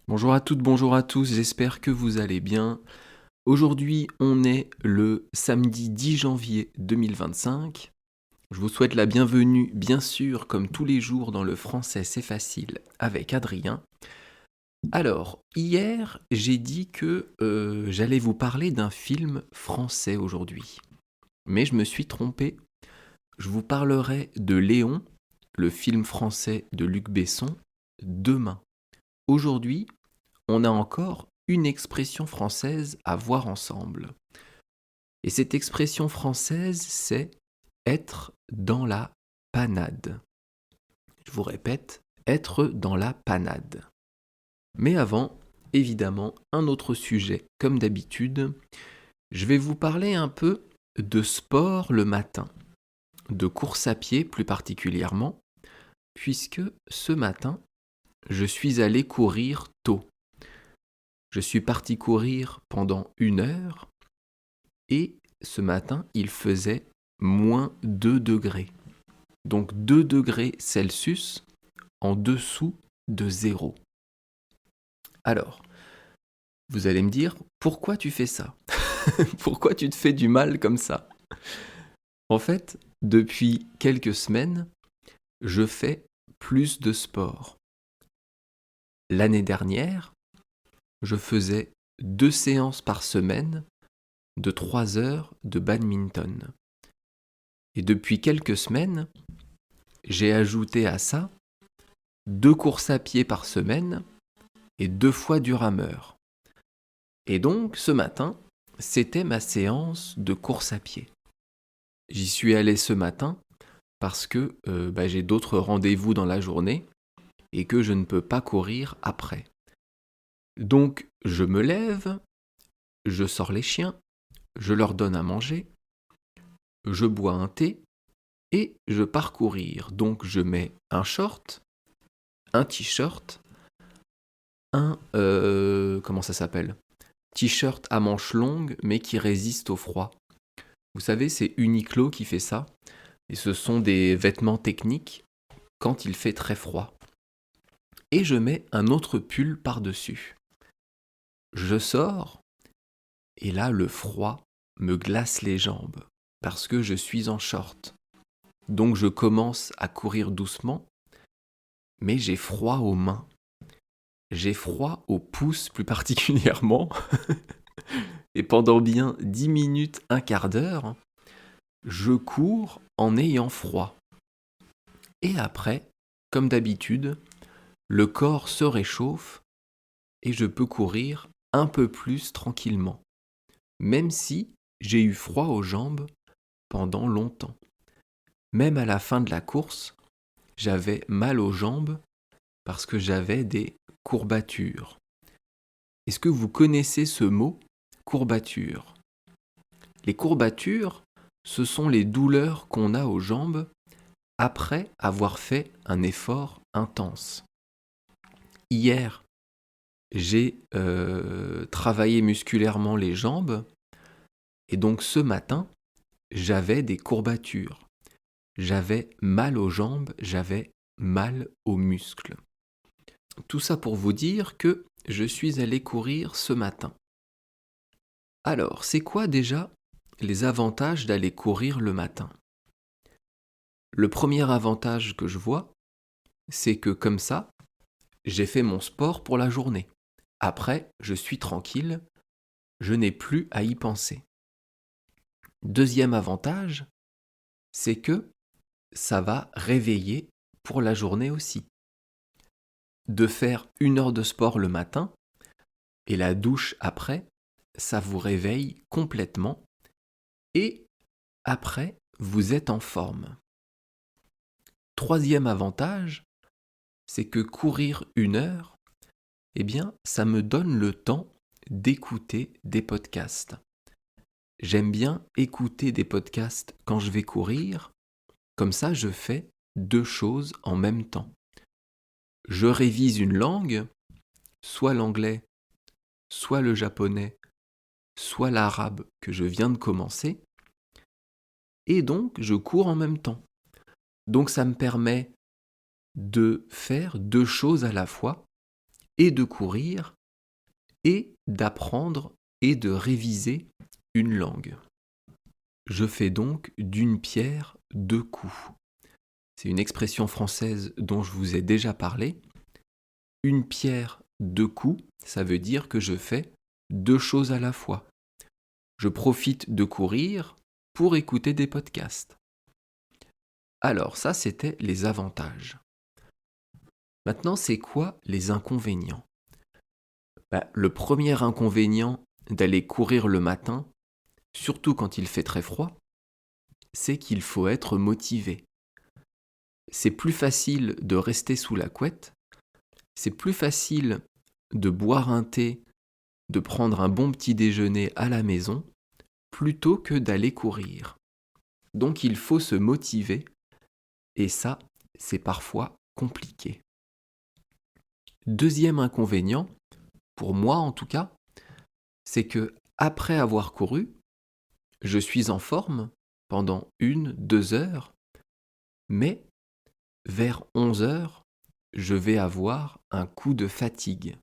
Bonjour à toutes, bonjour à tous, j'espère que vous allez bien. Aujourd'hui, on est le samedi 10 janvier 2025. Je vous souhaite la bienvenue, bien sûr, comme tous les jours dans le français c'est facile, avec Adrien. Alors, hier, j'ai dit que j'allais vous parler d'un film français aujourd'hui. Mais je me suis trompé. Je vous parlerai de Léon, le film français de Luc Besson, demain. Aujourd'hui, on a encore une expression française à voir ensemble. Et cette expression française, c'est être dans la panade. Je vous répète, être dans la panade. Mais avant, évidemment, un autre sujet, comme d'habitude, je vais vous parler un peu de sport le matin, de course à pied plus particulièrement, puisque ce matin, je suis allé courir tôt. Je suis parti courir pendant 1 heure et ce matin, il faisait moins 2 degrés. Donc 2 degrés Celsius en dessous de zéro. Alors, vous allez me dire, pourquoi tu fais ça? Pourquoi tu te fais du mal comme ça? En fait, depuis quelques semaines, je fais plus de sport. L'année dernière, je faisais 2 séances par semaine de 3 heures de badminton. Et depuis quelques semaines, j'ai ajouté à ça 2 courses à pied par semaine et 2 fois du rameur. Et donc, ce matin, c'était ma séance de course à pied. J'y suis allé ce matin parce que j'ai d'autres rendez-vous dans la journée et que je ne peux pas courir après. Donc, je me lève, je sors les chiens, je leur donne à manger, je bois un thé et je pars courir. Donc, je mets un short, un t-shirt, comment ça s'appelle? T-shirt à manches longues mais qui résiste au froid. Vous savez, c'est Uniqlo qui fait ça. Et ce sont des vêtements techniques quand il fait très froid. Et je mets un autre pull par-dessus. Je sors et là, le froid me glace les jambes parce que je suis en short. Donc je commence à courir doucement, mais j'ai froid aux mains. J'ai froid aux pouces plus particulièrement. Et pendant bien 10 minutes, un quart d'heure, je cours en ayant froid. Et après, comme d'habitude, le corps se réchauffe et je peux courir un peu plus tranquillement, même si j'ai eu froid aux jambes pendant longtemps. Même à la fin de la course, j'avais mal aux jambes parce que j'avais des courbatures. Est-ce que vous connaissez ce mot, courbature? Les courbatures, ce sont les douleurs qu'on a aux jambes après avoir fait un effort intense. Hier, j'ai travaillé musculairement les jambes et donc ce matin, j'avais des courbatures. J'avais mal aux jambes, j'avais mal aux muscles. Tout ça pour vous dire que je suis allé courir ce matin. Alors, c'est quoi déjà les avantages d'aller courir le matin? Le premier avantage que je vois, c'est que comme ça, j'ai fait mon sport pour la journée. Après, je suis tranquille, je n'ai plus à y penser. Deuxième avantage, c'est que ça va réveiller pour la journée aussi. De faire 1 heure de sport le matin et la douche après, ça vous réveille complètement et après, vous êtes en forme. Troisième avantage, c'est que courir 1 heure, eh bien, ça me donne le temps d'écouter des podcasts. J'aime bien écouter des podcasts quand je vais courir, comme ça je fais 2 choses en même temps. Je révise une langue, soit l'anglais, soit le japonais, soit l'arabe que je viens de commencer, et donc je cours en même temps. Donc ça me permet de faire 2 choses à la fois, et de courir et d'apprendre et de réviser une langue. Je fais donc d'une pierre deux coups. C'est une expression française dont je vous ai déjà parlé. Une pierre deux coups, ça veut dire que je fais deux choses à la fois. Je profite de courir pour écouter des podcasts. Alors ça, c'était les avantages. Maintenant, c'est quoi les inconvénients ? Le premier inconvénient d'aller courir le matin, surtout quand il fait très froid, c'est qu'il faut être motivé. C'est plus facile de rester sous la couette, c'est plus facile de boire un thé, de prendre un bon petit déjeuner à la maison, plutôt que d'aller courir. Donc il faut se motiver, et ça, c'est parfois compliqué. Deuxième inconvénient, pour moi en tout cas, c'est que après avoir couru, je suis en forme pendant 1-2 heures, mais vers 11 heures, je vais avoir un coup de fatigue.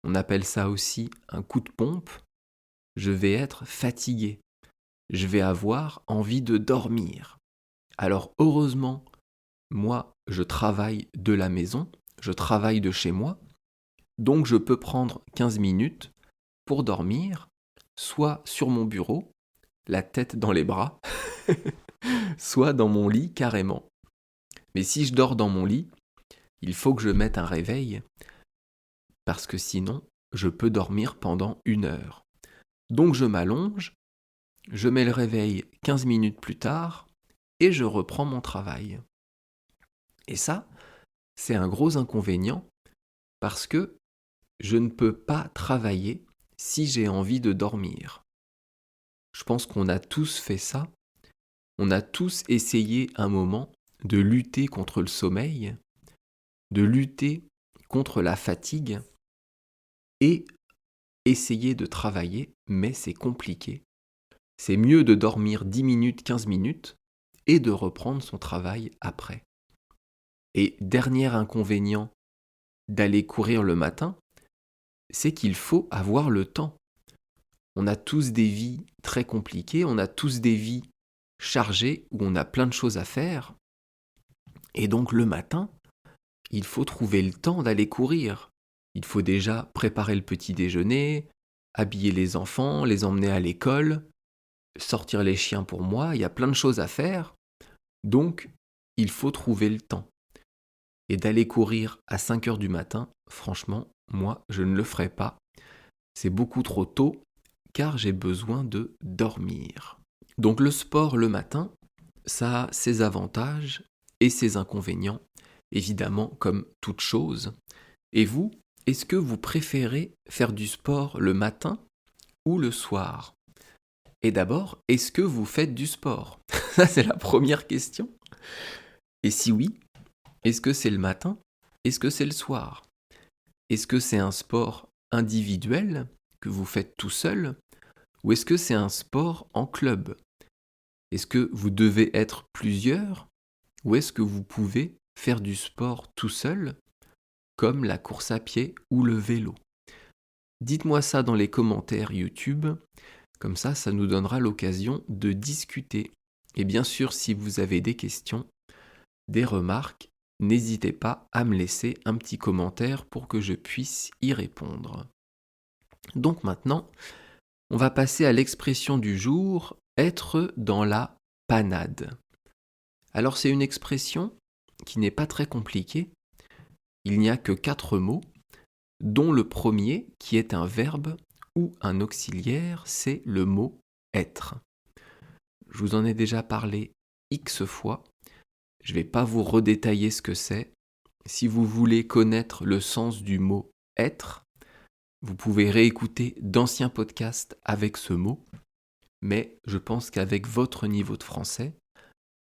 On appelle ça aussi un coup de pompe. Je vais être fatigué. Je vais avoir envie de dormir. Alors heureusement, moi, je travaille de la maison, je travaille de chez moi, donc je peux prendre 15 minutes pour dormir, soit sur mon bureau, la tête dans les bras, soit dans mon lit carrément. Mais si je dors dans mon lit, il faut que je mette un réveil, parce que sinon, je peux dormir pendant 1 heure. Donc je m'allonge, je mets le réveil 15 minutes plus tard, et je reprends mon travail. Et ça, c'est un gros inconvénient, parce que je ne peux pas travailler si j'ai envie de dormir. Je pense qu'on a tous fait ça. On a tous essayé un moment de lutter contre le sommeil, de lutter contre la fatigue et essayer de travailler, mais c'est compliqué. C'est mieux de dormir 10 minutes, 15 minutes et de reprendre son travail après. Et dernier inconvénient d'aller courir le matin, c'est qu'il faut avoir le temps. On a tous des vies très compliquées, on a tous des vies chargées où on a plein de choses à faire. Et donc le matin, il faut trouver le temps d'aller courir. Il faut déjà préparer le petit déjeuner, habiller les enfants, les emmener à l'école, sortir les chiens pour moi, il y a plein de choses à faire. Donc, il faut trouver le temps. Et d'aller courir à 5 heures du matin, franchement, moi, je ne le ferai pas. C'est beaucoup trop tôt, car j'ai besoin de dormir. Donc le sport le matin, ça a ses avantages et ses inconvénients, évidemment comme toute chose. Et vous, est-ce que vous préférez faire du sport le matin ou le soir ? Et d'abord, est-ce que vous faites du sport ? Ça, c'est la première question. Et si oui, est-ce que c'est le matin ? Est-ce que c'est le soir ? Est-ce que c'est un sport individuel que vous faites tout seul ? Ou est-ce que c'est un sport en club ? Est-ce que vous devez être plusieurs ? Ou est-ce que vous pouvez faire du sport tout seul, comme la course à pied ou le vélo ? Dites-moi ça dans les commentaires YouTube, comme ça nous donnera l'occasion de discuter. Et bien sûr, si vous avez des questions, des remarques, n'hésitez pas à me laisser un petit commentaire pour que je puisse y répondre. Donc maintenant, on va passer à l'expression du jour, être dans la panade. Alors c'est une expression qui n'est pas très compliquée. Il n'y a que 4 mots, dont le premier, qui est un verbe ou un auxiliaire, c'est le mot être. Je vous en ai déjà parlé X fois. Je ne vais pas vous redétailler ce que c'est. Si vous voulez connaître le sens du mot être, vous pouvez réécouter d'anciens podcasts avec ce mot. Mais je pense qu'avec votre niveau de français,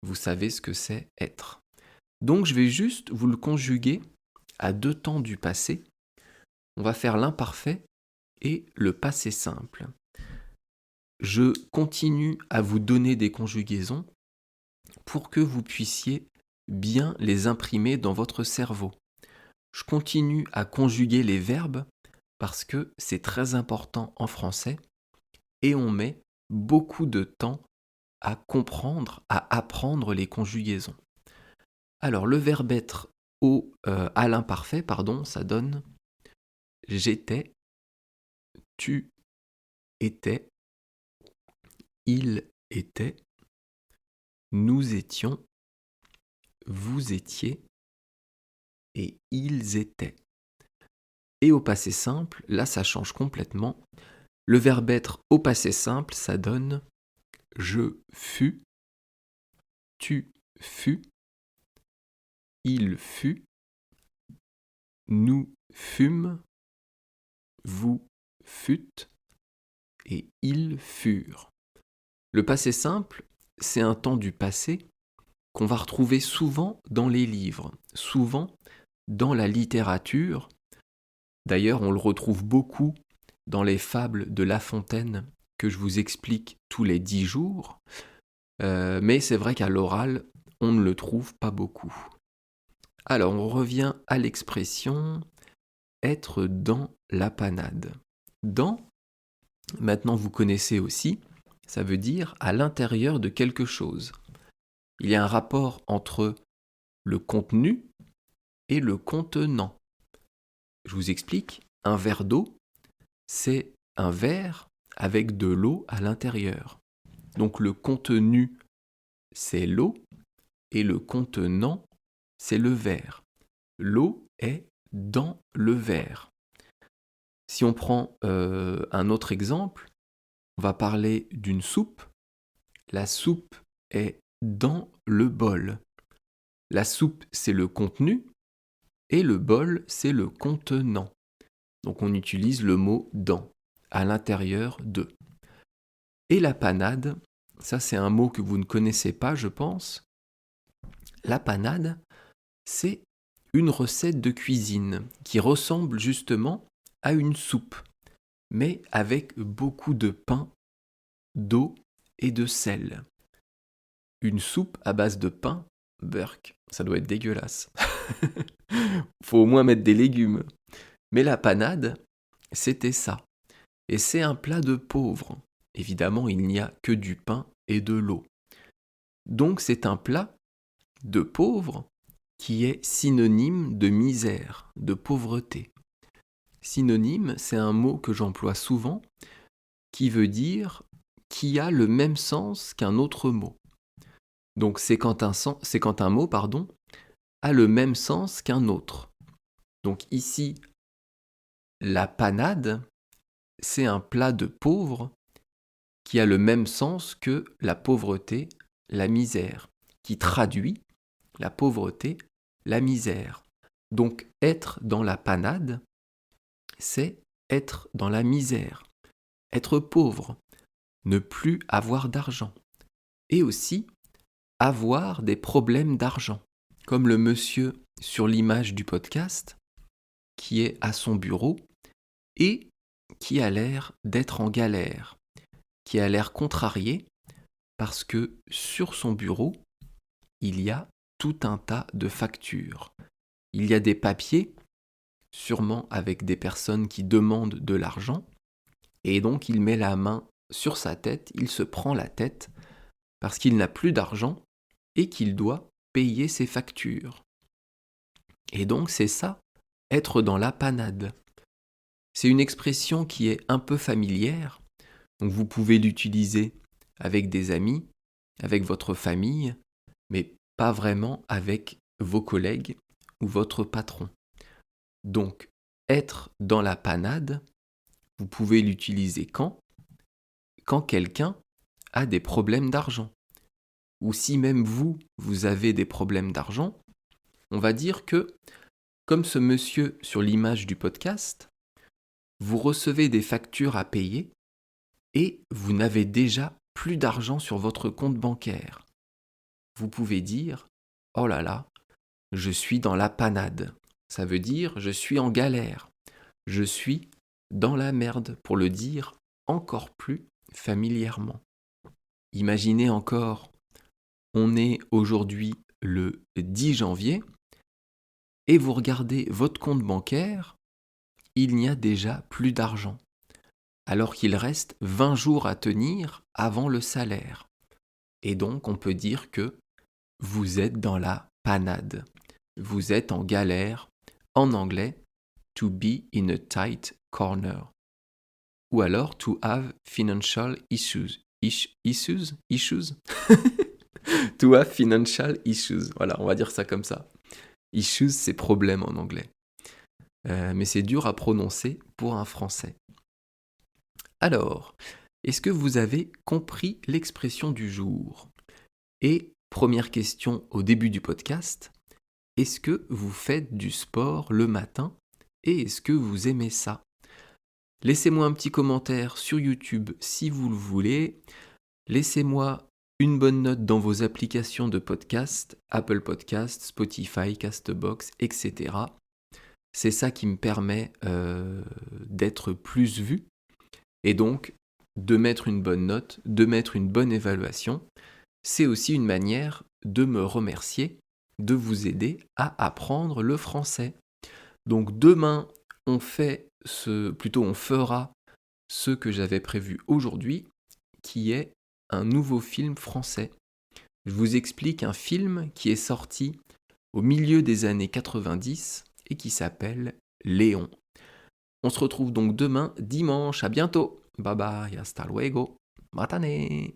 vous savez ce que c'est être. Donc je vais juste vous le conjuguer à 2 temps du passé. On va faire l'imparfait et le passé simple. Je continue à vous donner des conjugaisons pour que vous puissiez bien les imprimer dans votre cerveau. Je continue à conjuguer les verbes parce que c'est très important en français et on met beaucoup de temps à comprendre, à apprendre les conjugaisons. Alors le verbe être à l'imparfait, ça donne j'étais, tu étais, il était, nous étions, vous étiez et ils étaient. Et au passé simple, là ça change complètement. Le verbe être au passé simple, ça donne je fus, tu fus, il fut, nous fûmes, vous fûtes et ils furent. Le passé simple, c'est un temps du passé qu'on va retrouver souvent dans les livres, souvent dans la littérature. D'ailleurs, on le retrouve beaucoup dans les fables de La Fontaine que je vous explique tous les 10 jours. Mais c'est vrai qu'à l'oral, on ne le trouve pas beaucoup. Alors, on revient à l'expression être dans la panade. Dans, maintenant vous connaissez aussi, ça veut dire à l'intérieur de quelque chose. Il y a un rapport entre le contenu et le contenant. Je vous explique, un verre d'eau, c'est un verre avec de l'eau à l'intérieur. Donc le contenu, c'est l'eau, et le contenant, c'est le verre. L'eau est dans le verre. Si on prend un autre exemple, on va parler d'une soupe. La soupe est dans le bol. La soupe, c'est le contenu, et le bol, c'est le contenant. Donc on utilise le mot dans, à l'intérieur de. Et la panade, ça c'est un mot que vous ne connaissez pas, je pense. La panade, c'est une recette de cuisine qui ressemble justement à une soupe, mais avec beaucoup de pain, d'eau et de sel. Une soupe à base de pain, burk, ça doit être dégueulasse. Faut au moins mettre des légumes. Mais la panade, c'était ça. Et c'est un plat de pauvres. Évidemment, il n'y a que du pain et de l'eau. Donc c'est un plat de pauvres qui est synonyme de misère, de pauvreté. Synonyme, c'est un mot que j'emploie souvent qui veut dire qui a le même sens qu'un autre mot. Donc c'est quand un mot a le même sens qu'un autre. Donc ici, la panade, c'est un plat de pauvre qui a le même sens que la pauvreté, la misère, qui traduit la pauvreté, la misère. Donc être dans la panade, c'est être dans la misère, être pauvre, ne plus avoir d'argent, et aussi avoir des problèmes d'argent, comme le monsieur sur l'image du podcast, qui est à son bureau et qui a l'air d'être en galère, qui a l'air contrarié parce que sur son bureau, il y a tout un tas de factures. Il y a des papiers, sûrement avec des personnes qui demandent de l'argent, et donc il met la main sur sa tête, il se prend la tête parce qu'il n'a plus d'argent et qu'il doit payer ses factures. Et donc c'est ça, être dans la panade. C'est une expression qui est un peu familière, donc vous pouvez l'utiliser avec des amis, avec votre famille, mais pas vraiment avec vos collègues ou votre patron. Donc, être dans la panade, vous pouvez l'utiliser quand quelqu'un a des problèmes d'argent. Ou si même vous avez des problèmes d'argent, on va dire que, comme ce monsieur sur l'image du podcast, vous recevez des factures à payer et vous n'avez déjà plus d'argent sur votre compte bancaire. Vous pouvez dire « Oh là là, je suis dans la panade ». Ça veut dire « je suis en galère ». Je suis dans la merde, pour le dire encore plus familièrement. Imaginez encore, on est aujourd'hui le 10 janvier. et vous regardez votre compte bancaire, il n'y a déjà plus d'argent, alors qu'il reste 20 jours à tenir avant le salaire. Et donc on peut dire que vous êtes dans la panade, vous êtes en galère, en anglais, to be in a tight corner. Ou alors to have financial issues. Issues? To have financial issues. Voilà, on va dire ça comme ça. Issues, c'est problème en anglais. Mais c'est dur à prononcer pour un français. Alors, est-ce que vous avez compris l'expression du jour? Et première question au début du podcast, est-ce que vous faites du sport le matin et est-ce que vous aimez ça? Laissez-moi un petit commentaire sur YouTube si vous le voulez. Laissez-moi une bonne note dans vos applications de podcast, Apple Podcast, Spotify, Castbox, etc. C'est ça qui me permet d'être plus vu et donc de mettre une bonne note, de mettre une bonne évaluation. C'est aussi une manière de me remercier, de vous aider à apprendre le français. Donc demain, on fera ce que j'avais prévu aujourd'hui, qui est un nouveau film français. Je vous explique un film qui est sorti au milieu des années 90 et qui s'appelle Léon. On se retrouve donc demain, dimanche. À bientôt. Bye bye, hasta luego. Matane.